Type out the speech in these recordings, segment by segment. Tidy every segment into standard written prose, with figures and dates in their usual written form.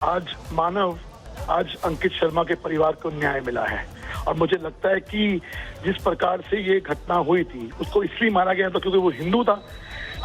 आज अंकित शर्मा के परिवार को न्याय मिला है और मुझे लगता है कि जिस प्रकार से ये घटना हुई थी उसको इसलिए मारा गया था क्योंकि वो हिंदू था।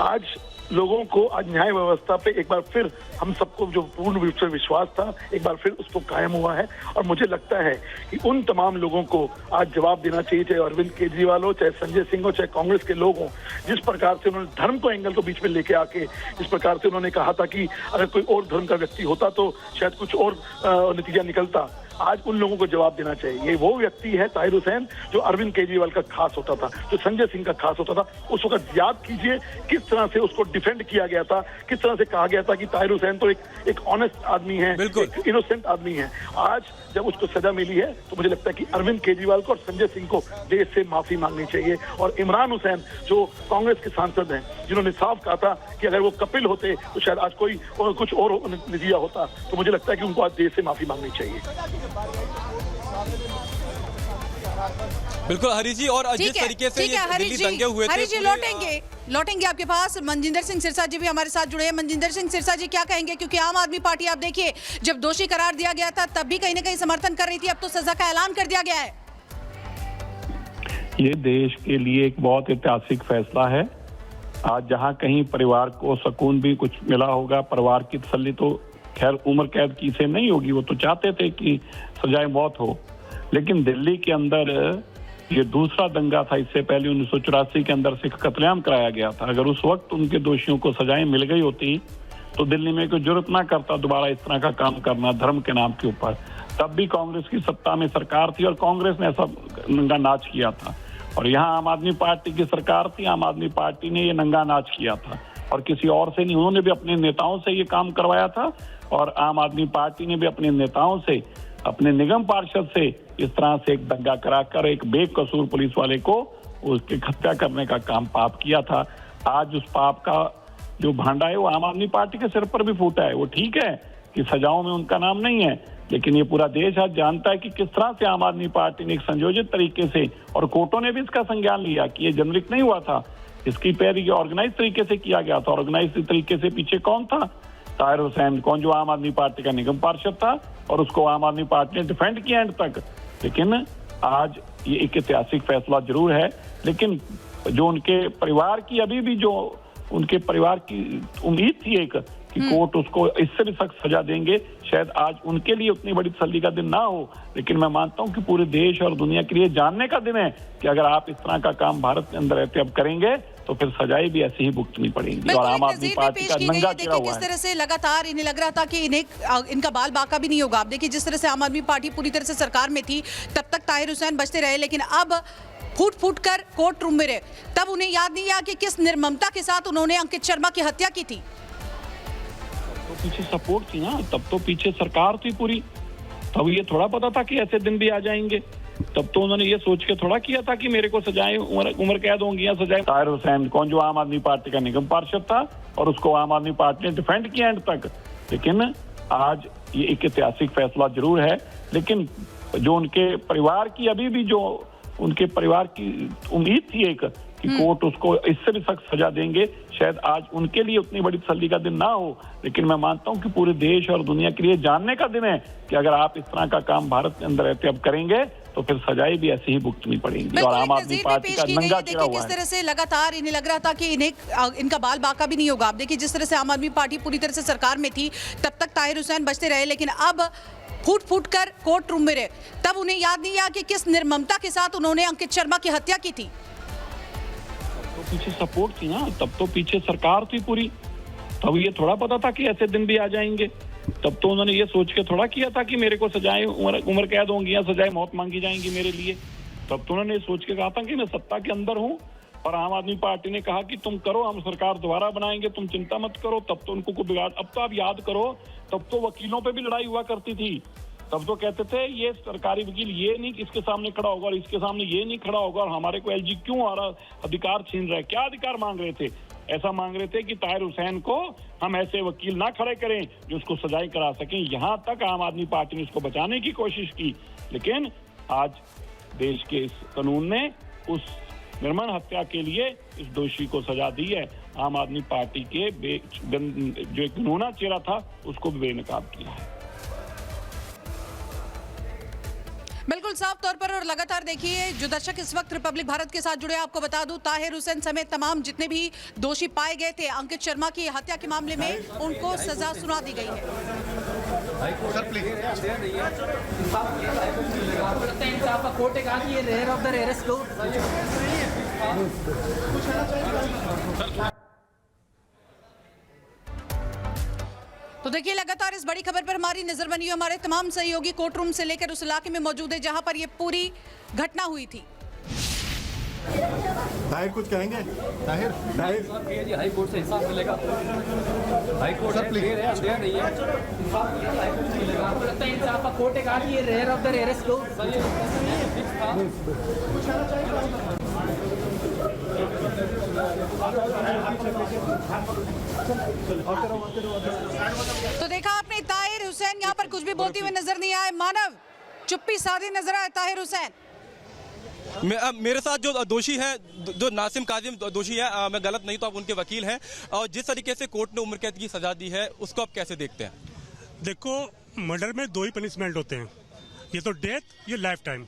आज लोगों को आज न्याय व्यवस्था पे एक बार फिर हम सबको जो पूर्ण रूप से विश्वास था एक बार फिर उसको कायम हुआ है और मुझे लगता है कि उन तमाम लोगों को आज जवाब देना चाहिए, चाहे अरविंद केजरीवाल हो, चाहे संजय सिंह हो, चाहे कांग्रेस के लोग हों। जिस प्रकार से उन्होंने धर्म को एंगल को बीच में लेके आके जिस प्रकार से उन्होंने कहा था कि अगर कोई और धर्म का व्यक्ति होता तो शायद कुछ और नतीजा निकलता, आज उन लोगों को जवाब देना चाहिए। ये वो व्यक्ति है ताहिर हुसैन जो अरविंद केजरीवाल का खास होता था, जो संजय सिंह का खास होता था। उस वक्त याद कीजिए किस तरह से उसको डिफेंड किया गया था, किस तरह से कहा गया था कि ताहिर हुसैन तो एक ऑनेस्ट आदमी है, एक इनोसेंट आदमी है। आज जब उसको सजा मिली है तो मुझे लगता है कि अरविंद केजरीवाल को और संजय सिंह को देश से माफी मांगनी चाहिए। और इमरान हुसैन जो कांग्रेस के सांसद हैं जिन्होंने साफ कहा था कि अगर वो कपिल होते तो शायद आज कोई कुछ और नतीजा होता, तो मुझे लगता है कि उनको आज देश से माफी मांगनी चाहिए। बिल्कुल हरीश जी, और जिस तरीके से ये दिल्ली दंगे हुए थे, हरीश जी लौटेंगे आपके पास। मनजिंदर सिंह सिरसा जी भी हमारे साथ जुड़े हैं। मनजिंदर सिंह सिरसा जी क्या कहेंगे, क्योंकि आम आदमी पार्टी आप देखिए जब दोषी करार दिया गया था तब भी कहीं ना कहीं समर्थन कर रही थी, अब तो सजा का ऐलान कर दिया गया है। ये देश के लिए एक बहुत ऐतिहासिक फैसला है। आज जहां कहीं परिवार को सुकून भी कुछ मिला होगा, परिवार की तसल्ली तो खैर उम्र कैद की से नहीं होगी, वो तो चाहते थे कि सजाए मौत हो, लेकिन दिल्ली के अंदर ये दूसरा दंगा था। इससे पहले 1984 के अंदर सिख कत्लेआम कराया गया था। अगर उस वक्त उनके दोषियों को सजाएं मिल गई होती तो दिल्ली में कोई जरूरत ना करता दोबारा इस तरह का काम करना धर्म के नाम के ऊपर। तब भी कांग्रेस की सत्ता में सरकार थी और कांग्रेस ने ऐसा नंगा नाच किया था, और यहाँ आम आदमी पार्टी की सरकार थी, आम आदमी पार्टी ने ये नंगा नाच किया था और किसी और से नहीं। उन्होंने भी अपने नेताओं से ये काम करवाया था और आम आदमी पार्टी ने भी अपने नेताओं से, अपने निगम पार्षद से इस तरह से एक दंगा कराकर एक बेकसूर पुलिस वाले को उसकी हत्या करने का काम पाप किया था। आज उस पाप का जो भांडा है वो आम आदमी पार्टी के सिर पर भी फूटा है। वो ठीक है कि सजाओं में उनका नाम नहीं है, लेकिन ये पूरा देश आज जानता है कि किस तरह से आम आदमी पार्टी ने एक संयोजित तरीके से, और कोर्टों ने भी इसका संज्ञान लिया कि ये जेनरिक नहीं हुआ था, इसकी पैरवी ऑर्गेनाइज तरीके से किया गया था। ऑर्गेनाइज तरीके से पीछे कौन था? ताहिर हुसैन, कौन जो आम आदमी पार्टी का निगम पार्षद था, और उसको आम आदमी पार्टी ने डिफेंड किया एंड तक। लेकिन आज ये एक ऐतिहासिक फैसला जरूर है, लेकिन जो उनके परिवार की अभी भी जो उनके परिवार की उम्मीद थी एक कि कोर्ट उसको इससे भी सख्त सजा देंगे, शायद आज उनके लिए उतनी बड़ी तसल्ली का दिन ना हो, लेकिन मैं मानता हूं कि पूरे देश और दुनिया के लिए जानने का दिन है कि अगर आप इस तरह का काम भारत के अंदर रहते अब करेंगे तो फिर सजाएं भी ऐसे ही भुगतनी पड़ेंगी। और आम आदमी पार्टी का नंगा चेहरा हुआ है। किस तरह से लगातार इन्हें लग रहा था कि इनका बाल बाका भी नहीं होगा। आप देखिए जिस तरह से आम आदमी पार्टी पूरी तरह से सरकार में थी तब तक ताहिर हुसैन बचते रहे, लेकिन अब फूट कर कोर्ट रूम में रहे, तब उन्हें याद नहीं आया कि किस निर्ममता के साथ उन्होंने अंकित शर्मा की हत्या की थी। तो पीछे सपोर्ट थी ना, तब तो पीछे सरकार थी पूरी, तब ये थोड़ा पता था कि ऐसे दिन भी आ जाएंगे। तब तो उन्होंने ये सोच के थोड़ा किया था कि मेरे को सजाएं उम्र कैद होंगी या सजाएं। ताहिर हुसैन, कौन जो आम आदमी पार्टी का निगम पार्षद था, और उसको आम आदमी पार्टी ने डिफेंड किया एंड तक। लेकिन आज ये एक ऐतिहासिक फैसला जरूर है, लेकिन जो उनके परिवार की अभी भी जो उनके परिवार की उम्मीद थी एक कि कोर्ट उसको इससे भी सख्त सजा देंगे, शायद आज उनके लिए उतनी बड़ी तसल्ली का दिन ना हो, लेकिन मैं मानता हूं कि पूरे देश और दुनिया के लिए जानने का दिन है कि अगर आप इस तरह का काम भारत के अंदर रहते अब करेंगे तो फिर सजाएं भी ऐसे ही भुगतनी पड़ेंगी। और आम आदमी पार्टी का नंगा चेहरा हुआ है। किस तरह से लगातार इन्हें लग रहा था कि इनका बाल बाका भी नहीं होगा। आप देखिए जिस तरह से आम आदमी पार्टी पूरी तरह से सरकार में थी तब तक ताहिर हुसैन बचते रहे, लेकिन अब फूट कर कोर्ट रूम में रहे, तब उन्हें याद नहीं आया कि किस निर्ममता के साथ उन्होंने अंकित शर्मा की हत्या की थी। तो पीछे सपोर्ट थी ना, तब तो पीछे सरकार थी पूरी, तब ये थोड़ा पता था कि ऐसे दिन भी आ जाएंगे। तब तो उन्होंने ये सोच के थोड़ा किया था कि मेरे को सजाएं उम्र कैद होंगी या सजाएं मौत मांगी जाएंगी मेरे लिए। तब तो उन्होंने सोच के कहा था कि मैं सत्ता के अंदर हूं, और आम आदमी पार्टी ने कहा कि तुम करो, हम सरकार दोबारा बनाएंगे, तुम चिंता मत करो। तब तो उनको कोई बिगाड़, अब तो आप याद करो, तब तो वकीलों पे भी लड़ाई हुआ करती थी। तब तो कहते थे ये सरकारी वकील ये नहीं इसके सामने खड़ा होगा और इसके सामने ये नहीं खड़ा होगा, और हमारे को एलजी क्यों आ रहा अधिकार छीन रहा है। क्या अधिकार मांग रहे थे? ऐसा मांग रहे थे कि ताहिर हुसैन को हम ऐसे वकील ना खड़े करें जो उसको सजाएं करा सकें। यहां तक आम आदमी पार्टी ने उसको बचाने की कोशिश की, लेकिन आज देश के इस कानून ने उस निर्मम हत्या के लिए इस दोषी को सजा दी है। आम आदमी पार्टी के जो एक घिनौना चेहरा था उसको भी बेनकाब किया है। बिल्कुल साफ तौर पर। और लगातार देखिए, जो दर्शक इस वक्त रिपब्लिक भारत के साथ जुड़े, आपको बता दूं, ताहिर हुसैन समेत तमाम जितने भी दोषी पाए गए थे अंकित शर्मा की हत्या के मामले में, उनको सजा सुना दी गई है। कोर्ट ने कहा कि ये रेयर ऑफ द रेयरेस्ट लोग। तो देखिए, लगातार इस बड़ी खबर पर हमारी नजर बनी हुई। हमारे तमाम सहयोगी कोर्ट रूम से लेकर उस इलाके में मौजूद है जहां पर ये पूरी घटना हुई थी। ताहिर कुछ कहेंगे? ताहिर हाई कोर्ट से इंसाफ मिलेगा। हाई कोर्ट है, क्लियर है, अंधेरा नहीं है। आपको लगता है इंसाफ का कोर्ट ने कहा कि ये रेयर ऑफ द रेयरेस्ट लोग। तो देखा आपने, ताहिर हुसैन यहाँ पर कुछ भी बोलते हुए नजर नहीं आए। मानव चुप्पी साधी नजर आए ताहिर हुसैन। मेरे साथ जो दोषी है, जो नासिम काजिम दोषी है, मैं गलत नहीं तो आप उनके वकील हैं, और जिस तरीके से कोर्ट ने उम्र कैद की सजा दी है उसको आप कैसे देखते हैं? देखो, मर्डर में दो ही पनिशमेंट होते हैं, ये तो डेथ, ये लाइफ टाइम।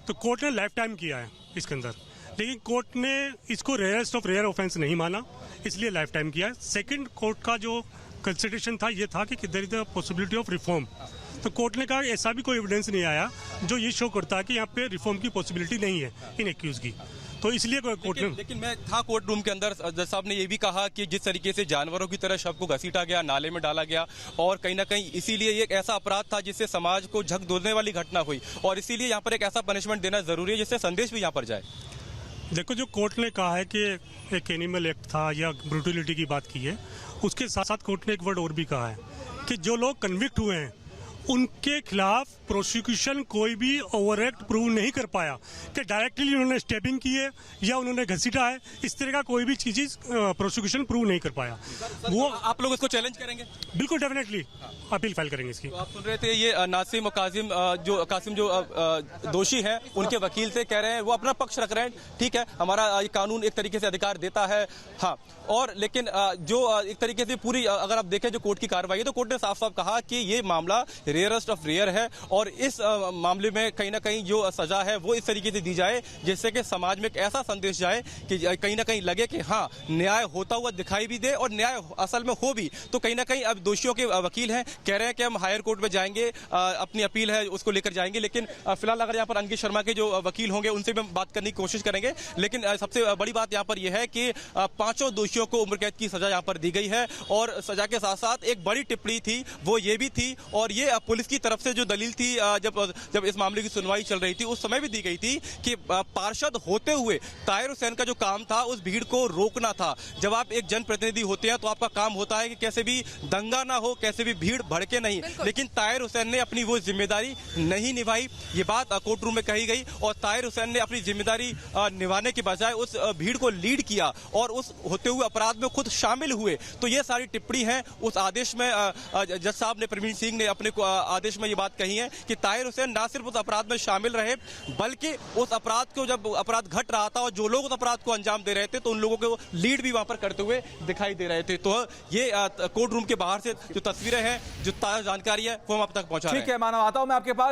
तो कोर्ट ने लाइफ टाइम किया है इसके अंदर, लेकिन कोर्ट ने इसको रेयरेस्ट ऑफ रेयर ऑफेंस नहीं माना, इसलिए लाइफ टाइम किया है। सेकंड कोर्ट का जो कंसिडरेशन था ये था कि there is the possibility of reform. तो कोर्ट ने कहा ऐसा भी कोई एविडेंस नहीं आया जो ये शो करता है कि यहाँ पे रिफॉर्म की पॉसिबिलिटी नहीं है इन एक्यूज की, तो इसलिए कोर्ट ने। लेकिन मैं था कोर्ट रूम के अंदर, जज साहब ने ये भी कहा कि जिस तरीके से जानवरों की तरह शव को घसीटा गया, नाले में डाला गया, और कहीं ना कहीं इसीलिए ये एक ऐसा अपराध था जिससे समाज को झकझोरने वाली घटना हुई, और इसीलिए यहाँ पर एक ऐसा पनिशमेंट देना जरूरी है जिससे संदेश भी यहाँ पर जाए। देखो, जो कोर्ट ने कहा है कि एक एनिमल एक्ट था या ब्रूटलिटी की बात की है, उसके साथ साथ कोर्ट ने एक वर्ड और भी कहा है कि जो लोग कन्विक्ट हुए हैं उनके खिलाफ प्रोसिक्यूशन कोई भी ओवर एक्ट प्रूव नहीं कर पाया कि डायरेक्टली उन्होंने स्टेपिंग की है या उन्होंने घसीटा है, इस तरह का कोई भी चीज प्रोसिक्यूशन प्रूव नहीं कर पाया। वो आप लोग इसको चैलेंज करेंगे? बिल्कुल, डेफिनेटली अपील फाइल करेंगे इसकी। तो आप सुन रहे थे, ये नासिम और कासिम जो दोषी हैं, उनके वकील से कह रहे हैं, वो अपना पक्ष रख रहे हैं। ठीक है, हमारा कानून एक तरीके से अधिकार देता है, हाँ, और लेकिन जो एक तरीके से पूरी अगर आप देखें जो कोर्ट की कार्रवाई है, तो कोर्ट ने साफ साफ कहा कि ये मामला रेयरेस्ट ऑफ रेयर है, और इस मामले में कहीं ना कहीं जो सजा है वो इस तरीके से दी जाए जिससे कि समाज में एक ऐसा संदेश जाए कि कहीं ना कहीं लगे कि हाँ, न्याय होता हुआ दिखाई भी दे और न्याय असल में हो भी। तो कहीं ना कहीं अब दोषियों के वकील हैं, कह रहे हैं कि हम हायर कोर्ट में जाएंगे, अपनी अपील है उसको लेकर जाएंगे, लेकिन फिलहाल अगर यहाँ पर अंकित शर्मा के जो वकील होंगे उनसे भी हम बात करने की कोशिश करेंगे। लेकिन सबसे बड़ी बात यहाँ पर यह है कि पांचों दोषियों को उम्र कैद की सजा यहाँ पर दी गई है, और सजा के साथ साथ एक बड़ी टिप्पणी थी, वो ये भी थी, और ये पुलिस की तरफ से जो दलील थी जब इस मामले की सुनवाई चल रही थी उस समय भी दी गई थी कि पार्षद होते हुए ताहिर हुसैन का जो काम था उस भीड़ को रोकना था। जब आप एक जनप्रतिनिधि होते हैं तो आपका काम होता है कि कैसे भी दंगा ना हो, कैसे भी भीड़ भड़के नहीं, लेकिन ताहिर हुसैन ने अपनी वो जिम्मेदारी नहीं निभाई, ये बात कोर्ट रूम में कही गई, और ताहिर हुसैन ने अपनी जिम्मेदारी निभाने के बजाय उस भीड़ को लीड किया और उस होते हुए अपराध में खुद शामिल हुए। तो ये सारी टिप्पणी है उस आदेश में। जज साहब ने, प्रवीण सिंह ने अपने आदेश में ये बात कही है कि ताहिर हुसैन ना सिर्फ उस अपराध में शामिल रहे, बल्कि उस अपराध को, जब अपराध घट रहा था और जो लोग उस अपराध को अंजाम दे रहे थे, तो उन लोगों को लीड भी वहां पर करते हुए दिखाई दे रहे थे। तो ये कोर्ट रूम के बाहर से जो तस्वीरें हैं, जो ताजा जानकारी है, वो हम अब तक पहुंचा रहे हैं। ठीक है मानव, आता हूं मैं आपके पास।